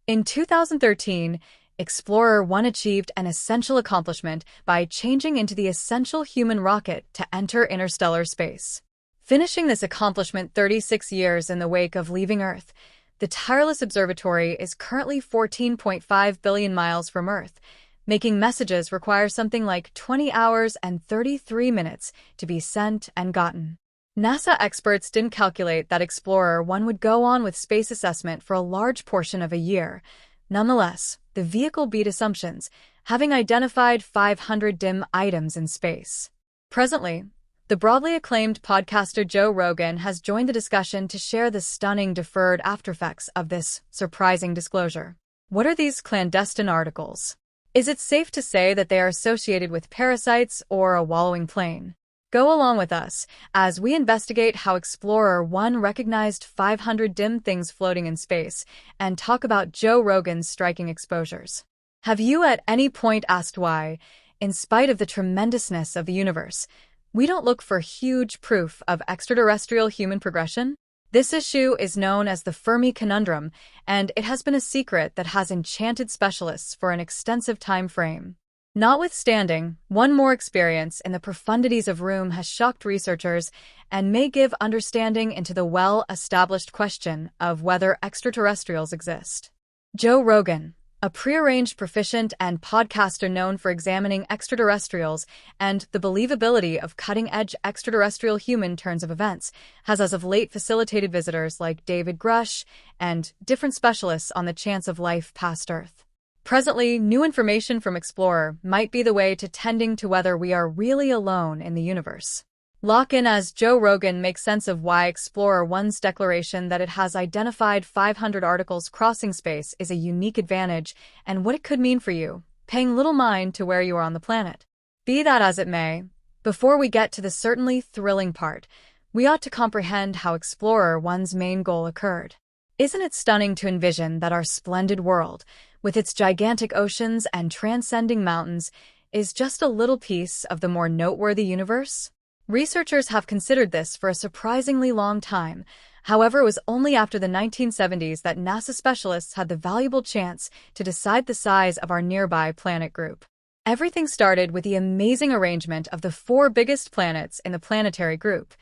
In 2013, Explorer 1 achieved an essential accomplishment by changing into the essential human rocket to enter interstellar space. Finishing this accomplishment 36 years in the wake of leaving Earth, the tireless observatory is currently 14.5 billion miles from Earth, making messages require something like 20 hours and 33 minutes to be sent and gotten. NASA experts didn't calculate that Explorer 1 would go on with space assessment for a large portion of a year. Nonetheless, the vehicle beat assumptions, having identified 500 dim items in space. Presently, the broadly acclaimed podcaster Joe Rogan has joined the discussion to share the stunning deferred aftereffects of this surprising disclosure. What are these clandestine articles? Is it safe to say that they are associated with parasites or a wallowing plane? Go along with us as we investigate how Explorer 1 recognized 500 dim things floating in space and talk about Joe Rogan's striking exposures. Have you at any point asked why, in spite of the tremendousness of the universe, we don't look for huge proof of extraterrestrial human progression? This issue is known as the Fermi Conundrum, and it has been a secret that has enchanted specialists for an extensive time frame. Notwithstanding, one more experience in the profundities of room has shocked researchers and may give understanding into the well-established question of whether extraterrestrials exist. Joe Rogan, a prearranged proficient and podcaster known for examining extraterrestrials and the believability of cutting-edge extraterrestrial human turns of events, has as of late facilitated visitors like David Grush and different specialists on the chance of life past Earth. Presently, new information from Explorer might be the way to tending to whether we are really alone in the universe. Lock in as Joe Rogan makes sense of why Explorer 1's declaration that it has identified 500 articles crossing space is a unique advantage and what it could mean for you, paying little mind to where you are on the planet. Be that as it may, before we get to the certainly thrilling part, we ought to comprehend how Explorer 1's main goal occurred. Isn't it stunning to envision that our splendid world, with its gigantic oceans and transcending mountains, is just a little piece of the more noteworthy universe? Researchers have considered this for a surprisingly long time. However, it was only after the 1970s that NASA specialists had the valuable chance to decide the size of our nearby planet group. Everything started with the amazing arrangement of the 4 biggest planets in the planetary group: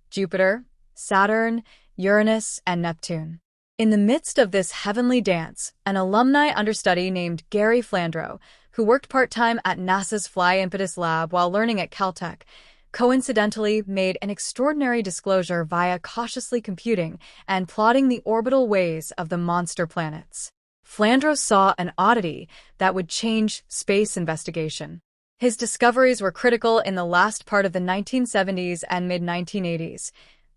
Jupiter, Saturn, Uranus, and Neptune. In the midst of this heavenly dance, an alumni understudy named Gary Flandreau, who worked part-time at NASA's Fly Impetus lab while learning at Caltech, coincidentally made an extraordinary disclosure via cautiously computing and plotting the orbital ways of the monster planets. Flandreau saw an oddity that would change space investigation. His discoveries were critical in the last part of the 1970s and mid-1980s.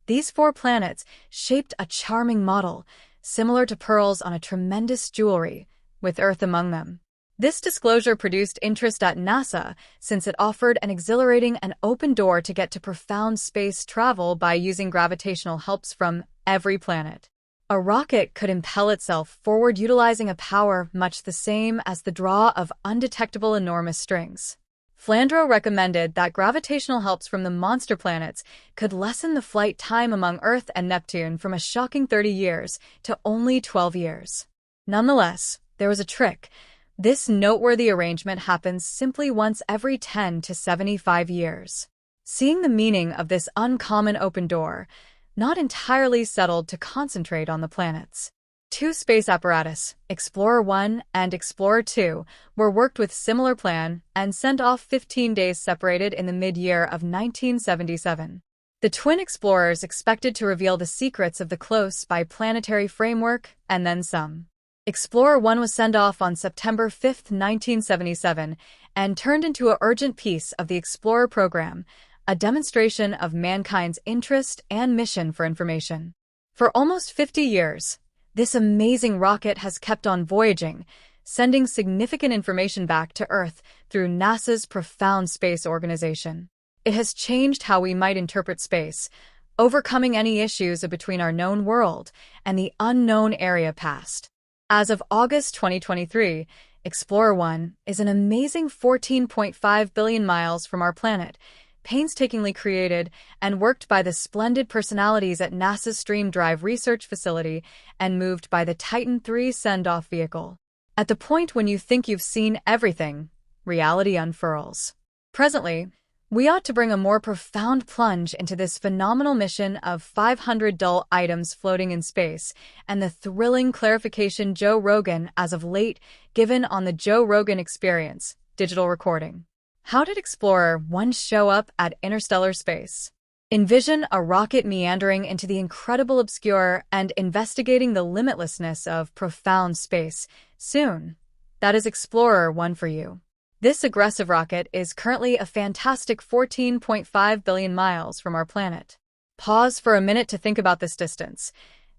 These 4 planets shaped a charming model, similar to pearls on a tremendous jewelry, with Earth among them. This disclosure produced interest at NASA since it offered an exhilarating and open door to get to profound space travel by using gravitational helps from every planet. A rocket could impel itself forward utilizing a power much the same as the draw of undetectable enormous strings. Flandreau recommended that gravitational helps from the monster planets could lessen the flight time among Earth and Neptune from a shocking 30 years to only 12 years. Nonetheless, there was a trick. This noteworthy arrangement happens simply once every 10 to 75 years. Seeing the meaning of this uncommon open door, not entirely settled to concentrate on the planets. 2 space apparatus, Explorer 1 and Explorer 2, were worked with similar plan and sent off 15 days separated in the mid-year of 1977. The twin explorers expected to reveal the secrets of the close by planetary framework and then some. Explorer 1 was sent off on September 5, 1977, and turned into an urgent piece of the Explorer program, a demonstration of mankind's interest and mission for information. For almost 50 years, this amazing rocket has kept on voyaging, sending significant information back to Earth through NASA's profound space organization. It has changed how we might interpret space, overcoming any issues between our known world and the unknown area past. As of August 2023, Explorer 1 is an amazing 14.5 billion miles from our planet, painstakingly created and worked by the splendid personalities at NASA's Stream Drive research facility and moved by the Titan III send-off vehicle. At the point when you think you've seen everything, reality unfurls. Presently, we ought to bring a more profound plunge into this phenomenal mission of 500 dull items floating in space and the thrilling clarification Joe Rogan as of late given on the Joe Rogan Experience digital recording. How did Explorer 1 show up at interstellar space? Envision a rocket meandering into the incredible obscure and investigating the limitlessness of profound space. Soon, that is Explorer 1 for you. This aggressive rocket is currently a fantastic 14.5 billion miles from our planet. Pause for a minute to think about this distance.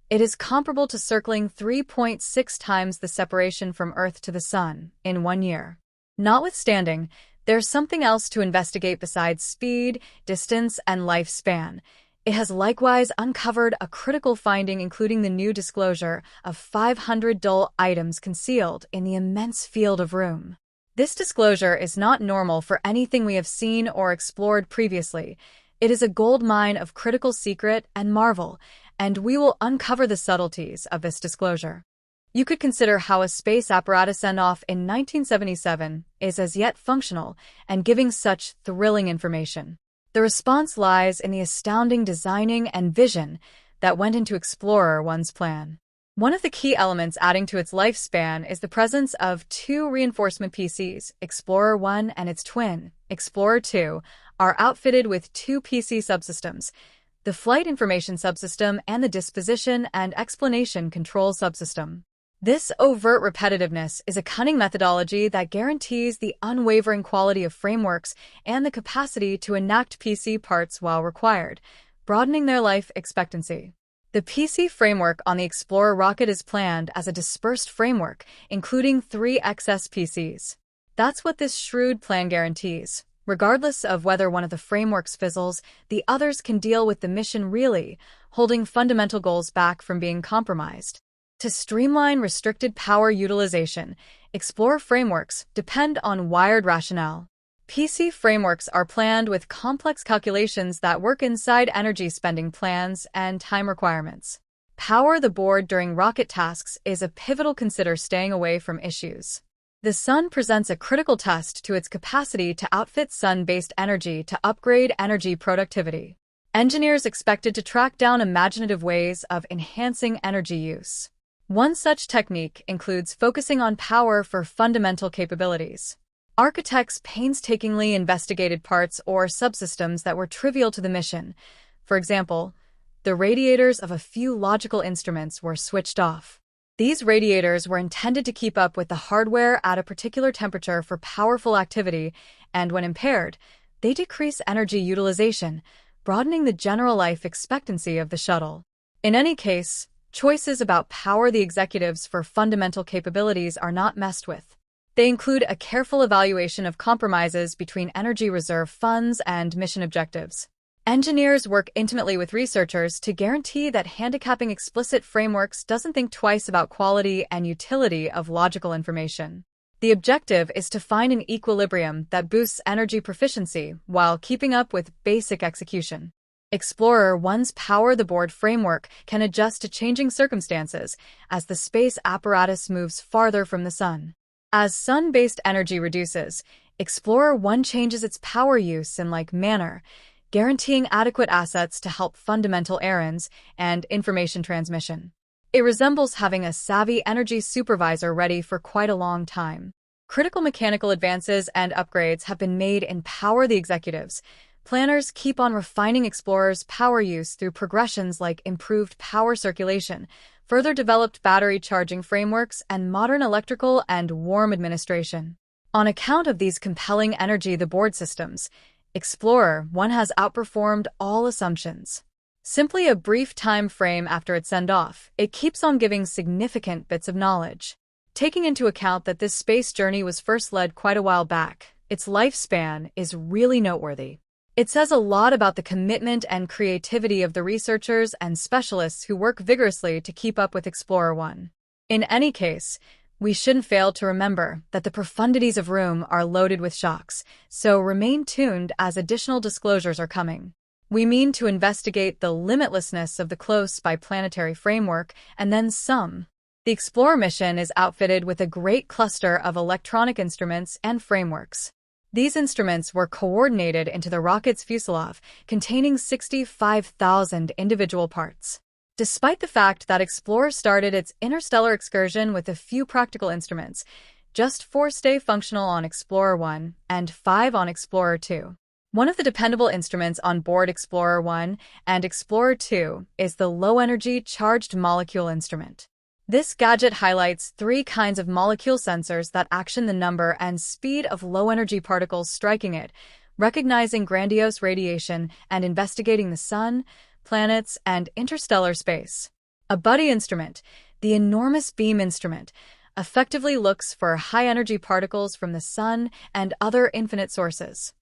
It is comparable to circling 3.6 times the separation from Earth to the Sun in 1 year. Notwithstanding, there's something else to investigate besides speed, distance, and lifespan. It has likewise uncovered a critical finding, including the new disclosure of 500 dull items concealed in the immense field of room. This disclosure is not normal for anything we have seen or explored previously. It is a gold mine of critical secret and marvel, and we will uncover the subtleties of this disclosure. You could consider how a space apparatus send-off in 1977 is as yet functional and giving such thrilling information. The response lies in the astounding designing and vision that went into Explorer 1's plan. One of the key elements adding to its lifespan is the presence of two reinforcement PCs. Explorer 1 and its twin, Explorer 2, are outfitted with two PC subsystems, the Flight Information Subsystem and the Disposition and Explanation Control Subsystem. This overt repetitiveness is a cunning methodology that guarantees the unwavering quality of frameworks and the capacity to enact PC parts while required, broadening their life expectancy. The PC framework on the Explorer rocket is planned as a dispersed framework, including 3 excess PCs. That's what this shrewd plan guarantees. Regardless of whether one of the frameworks fizzles, the others can deal with the mission really, holding fundamental goals back from being compromised. To streamline restricted power utilization, Explorer frameworks depend on wired rationale. PC frameworks are planned with complex calculations that work inside energy spending plans and time requirements. Power the board during rocket tasks is a pivotal consider staying away from issues. The Sun presents a critical test to its capacity to outfit Sun-based energy to upgrade energy productivity. Engineers expected to track down imaginative ways of enhancing energy use. One such technique includes focusing on power for fundamental capabilities. Architects painstakingly investigated parts or subsystems that were trivial to the mission. For example, the radiators of a few logical instruments were switched off. These radiators were intended to keep up with the hardware at a particular temperature for powerful activity, and when impaired, they decrease energy utilization, broadening the general life expectancy of the shuttle. In any case, choices about power the executives for fundamental capabilities are not messed with. They include a careful evaluation of compromises between energy reserve funds and mission objectives. Engineers work intimately with researchers to guarantee that handicapping explicit frameworks doesn't think twice about quality and utility of logical information. The objective is to find an equilibrium that boosts energy proficiency while keeping up with basic execution. Explorer 1's Power the Board framework can adjust to changing circumstances as the space apparatus moves farther from the Sun. As Sun-based energy reduces, Explorer 1 changes its power use in like manner, guaranteeing adequate assets to help fundamental errands and information transmission. It resembles having a savvy energy supervisor ready for quite a long time. Critical mechanical advances and upgrades have been made in Power the Executives. Planners keep on refining Explorer's power use through progressions like improved power circulation, further developed battery charging frameworks, and modern electrical and warm administration. On account of these compelling energy the board systems, Explorer 1 has outperformed all assumptions. Simply a brief time frame after its send-off, it keeps on giving significant bits of knowledge. Taking into account that this space journey was first led quite a while back, its lifespan is really noteworthy. It says a lot about the commitment and creativity of the researchers and specialists who work vigorously to keep up with Explorer 1. In any case, We shouldn't fail to remember that the profundities of room are loaded with shocks, so remain tuned as additional disclosures are coming. We mean to investigate the limitlessness of the close by planetary framework and then some. The Explorer mission is outfitted with a great cluster of electronic instruments and frameworks. These instruments were coordinated into the rocket's fuselage, containing 65,000 individual parts. Despite the fact that Explorer started its interstellar excursion with a few practical instruments, just 4 stay functional on Explorer 1 and 5 on Explorer 2. One of the dependable instruments on board Explorer 1 and Explorer 2 is the low-energy charged molecule instrument. This gadget highlights 3 kinds of molecule sensors that action the number and speed of low-energy particles striking it, recognizing grandiose radiation and investigating the sun, planets, and interstellar space. A buddy instrument, the enormous beam instrument, effectively looks for high-energy particles from the sun and other infinite sources.